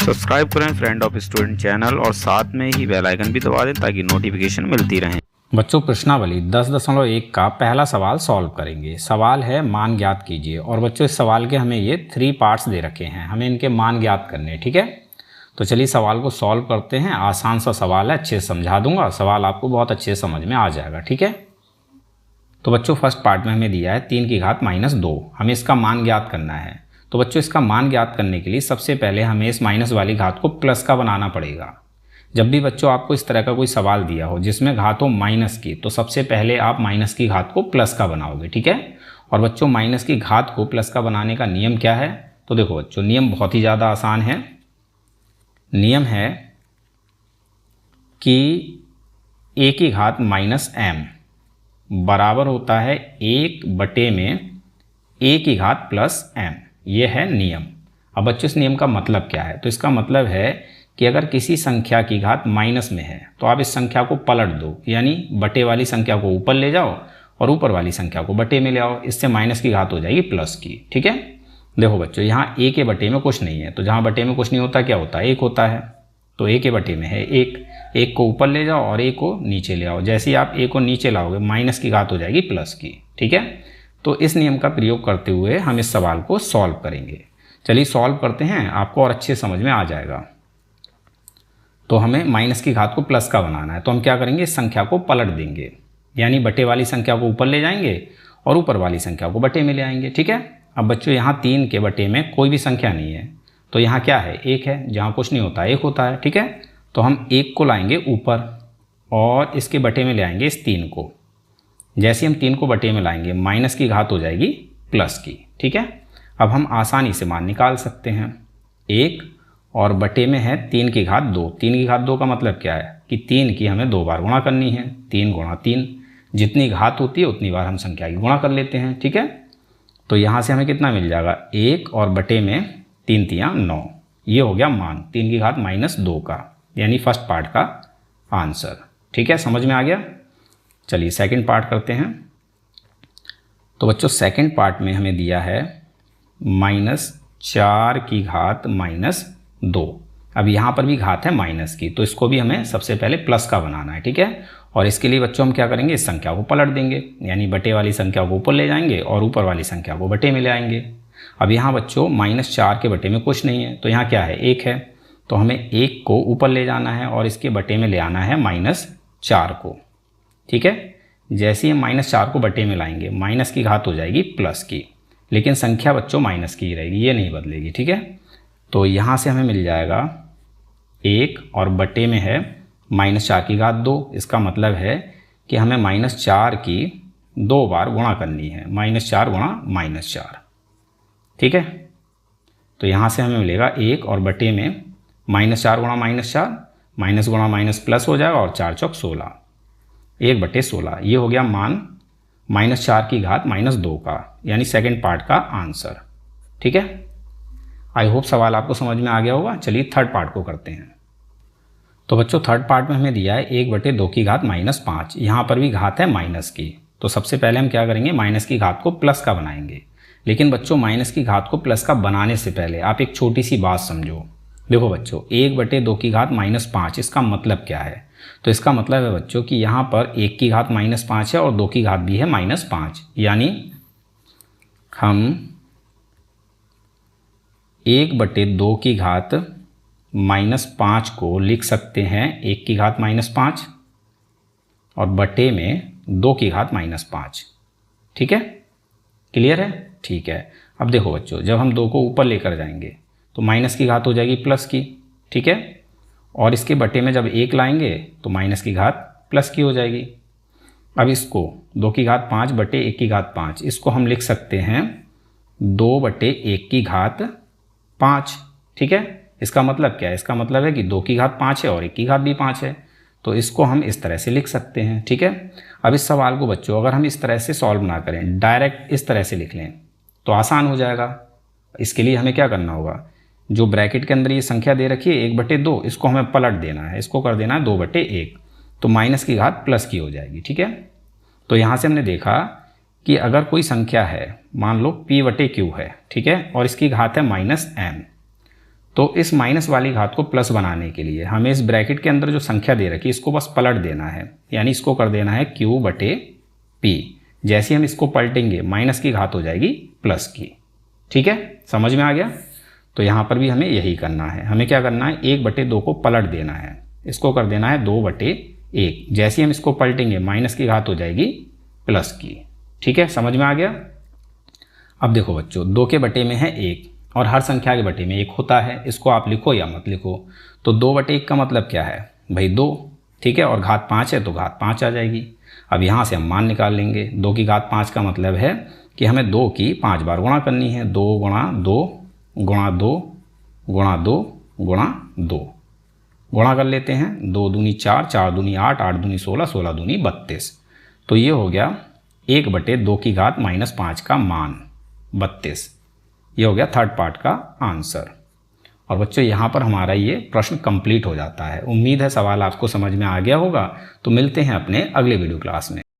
Subscribe करें friend of student channel और साथ में ही बेल आइकन भी दबा दें ताकि नोटिफिकेशन मिलती रहे। बच्चों प्रश्नावली 10.1 का पहला सवाल सॉल्व करेंगे। सवाल है मान ज्ञात कीजिए। और बच्चों इस सवाल के हमें ये 3 पार्ट्स दे रखे हैं, हमें इनके मान ज्ञात करने हैं। ठीक है, तो चलिए सवाल को सॉल्व करते हैं। आसान सा सवाल है, अच्छे से समझा दूंगा, सवाल आपको बहुत अच्छे से समझ में आ जाएगा। ठीक है, तो बच्चों फर्स्ट पार्ट में हमें दिया है 3 की घात -2, हमें इसका मान ज्ञात करना है। तो बच्चों इसका मान ज्ञात करने के लिए सबसे पहले हमें इस माइनस वाली घात को प्लस का बनाना पड़ेगा। जब भी बच्चों आपको इस तरह का कोई सवाल दिया हो जिसमें घात हो माइनस की, तो सबसे पहले आप माइनस की घात को प्लस का बनाओगे। ठीक है, और बच्चों माइनस की घात को प्लस का बनाने का नियम क्या है? तो देखो बच्चों, नियम बहुत ही ज़्यादा आसान है। नियम है कि a की घात -m बराबर होता है 1 बटे में a की घात +m। ये है नियम। अब बच्चों इस नियम का मतलब क्या है? तो इसका मतलब है कि अगर किसी संख्या की घात माइनस में है तो आप इस संख्या को पलट दो, यानी बटे वाली संख्या को ऊपर ले जाओ और ऊपर वाली संख्या को बटे में ले आओ। इससे माइनस की घात हो जाएगी प्लस की। ठीक है, देखो बच्चों यहाँ a के बटे में कुछ नहीं है, तो जहाँ बटे में कुछ नहीं होता क्या होता है? 1 होता है। तो a के बटे में है 1 को ऊपर ले जाओ और a को नीचे ले आओ। जैसे ही आप a को नीचे लाओगे माइनस की घात हो जाएगी प्लस की। ठीक है, तो इस नियम का प्रयोग करते हुए हम इस सवाल को सॉल्व करेंगे। चलिए सॉल्व करते हैं, आपको और अच्छे समझ में आ जाएगा। तो हमें माइनस की घात को प्लस का बनाना है, तो हम क्या करेंगे? इस संख्या को पलट देंगे, यानी बटे वाली संख्या को ऊपर ले जाएंगे और ऊपर वाली संख्या को बटे में ले आएंगे। ठीक है, अब बच्चों यहाँ 3 के बटे में कोई भी संख्या नहीं है, तो यहाँ क्या है? 1 है। जहाँ कुछ नहीं होता 1 होता है। ठीक है, तो हम 1 को लाएंगे ऊपर और इसके बटे में ले आएंगे इस 3 को। जैसे हम 3 को बटे में लाएंगे माइनस की घात हो जाएगी प्लस की। ठीक है, अब हम आसानी से मान निकाल सकते हैं। 1 और बटे में है 3 की घात 2। 3 की घात 2 का मतलब क्या है? कि 3 की हमें 2 बार गुणा करनी है। 3 गुणा 3, जितनी घात होती है उतनी बार हम संख्या की गुणा कर लेते हैं। ठीक है, तो यहाँ से हमें कितना मिल जाएगा? 1 और बटे में 3 तियाँ 9। ये हो गया मान 3 की घात -2 का, यानी फर्स्ट पार्ट का आंसर। ठीक है, समझ में आ गया? चलिए सेकंड पार्ट करते हैं। तो बच्चों सेकंड पार्ट में हमें दिया है -4 की घात -2। अब यहाँ पर भी घात है माइनस की, तो इसको भी हमें सबसे पहले प्लस का बनाना है। ठीक है, और इसके लिए बच्चों हम क्या करेंगे? इस संख्या को पलट देंगे, यानी बटे वाली संख्या को ऊपर ले जाएंगे और ऊपर वाली संख्या को बटे में ले आएंगे। अब यहाँ बच्चों -4 के बटे में कुछ नहीं है, तो यहाँ क्या है? 1 है। तो हमें 1 को ऊपर ले जाना है और इसके बटे में ले आना है -4 को। ठीक है, जैसे ही हम -4 को बटे में लाएंगे माइनस की घात हो जाएगी प्लस की, लेकिन संख्या बच्चों माइनस की ही रहेगी, ये नहीं बदलेगी। ठीक है, तो यहाँ से हमें मिल जाएगा 1 और बटे में है -4 की घात 2। इसका मतलब है कि हमें -4 की 2 बार गुणा करनी है, -4 गुणा -4। ठीक है, तो यहाँ से हमें मिलेगा 1 और बटे में -4 गुणा -4, माइनस गुणा माइनस प्लस हो जाएगा और 4 चौक 16, 1/16। ये हो गया मान -4 की घात -2 का, यानी सेकंड पार्ट का आंसर। ठीक है, आई होप सवाल आपको समझ में आ गया होगा। चलिए थर्ड पार्ट को करते हैं। तो बच्चों थर्ड पार्ट में हमें दिया है 1/2 की घात -5। यहाँ पर भी घात है माइनस की, तो सबसे पहले हम क्या करेंगे? माइनस की घात को प्लस का बनाएंगे। लेकिन बच्चों माइनस की घात को प्लस का बनाने से पहले आप एक छोटी सी बात समझो। देखो बच्चों 1/2 की घात -5, इसका मतलब क्या है? तो इसका मतलब है बच्चों कि यहाँ पर 1 की घात -5 है और 2 की घात भी है -5, यानी हम 1/2 की घात -5 को लिख सकते हैं 1 की घात -5 और बटे में 2 की घात -5। ठीक है, क्लियर है? ठीक है, अब देखो बच्चों जब हम 2 को ऊपर लेकर जाएंगे तो माइनस की घात हो जाएगी प्लस की। ठीक है, और इसके बटे में जब 1 लाएंगे तो माइनस की घात प्लस की हो जाएगी। अब इसको 2 की घात 5 बटे 1 की घात 5, इसको हम लिख सकते हैं 2/1 की घात 5। ठीक है, इसका मतलब क्या है? इसका मतलब है कि 2 की घात 5 है और 1 की घात भी 5 है, तो इसको हम इस तरह से लिख सकते हैं। ठीक है, अब इस सवाल को बच्चों अगर हम इस तरह से सॉल्व ना करें, डायरेक्ट इस तरह से लिख लें तो आसान हो जाएगा। इसके लिए हमें क्या करना होगा? जो ब्रैकेट के अंदर ये संख्या दे रखी है 1/2, इसको हमें पलट देना है, इसको कर देना है 2/1, तो माइनस की घात प्लस की हो जाएगी। ठीक है, तो यहाँ से हमने देखा कि अगर कोई संख्या है, मान लो p/q है, ठीक है, और इसकी घात है -m, तो इस माइनस वाली घात को प्लस बनाने के लिए हमें इस ब्रैकेट के अंदर जो संख्या दे रखी है इसको बस पलट देना है, यानी इसको कर देना है q/p। जैसे हम इसको पलटेंगे माइनस की घात हो जाएगी प्लस की। ठीक है, समझ में आ गया। तो यहाँ पर भी हमें यही करना है। हमें क्या करना है, 1/2 को पलट देना है, इसको कर देना है 2/1। जैसे हम इसको पलटेंगे माइनस की घात हो जाएगी प्लस की। ठीक है, समझ में आ गया। अब देखो बच्चों, 2 के बटे में है 1 और हर संख्या के बटे में 1 होता है। इसको आप लिखो या मत लिखो। तो 2/1 का मतलब क्या है भाई 2। ठीक है, और घात 5 है तो घात 5 आ जाएगी। अब यहाँ से हम मान निकाल लेंगे। 2 की घात 5 का मतलब है कि हमें 2 की 5 बार गुणा करनी है। 2 गुणा 2 गुणा 2 गुणा 2 गुणा 2 गुणा कर लेते हैं। 2 दूनी 4, 4 दूनी 8, 8 दूनी 16, 16 दूनी 32। तो ये हो गया 1/2 की घात -5 का मान 32। ये हो गया थर्ड पार्ट का आंसर। और बच्चों यहाँ पर हमारा ये प्रश्न कंप्लीट हो जाता है। उम्मीद है सवाल आपको समझ में आ गया होगा। तो मिलते हैं अपने अगले वीडियो क्लास में।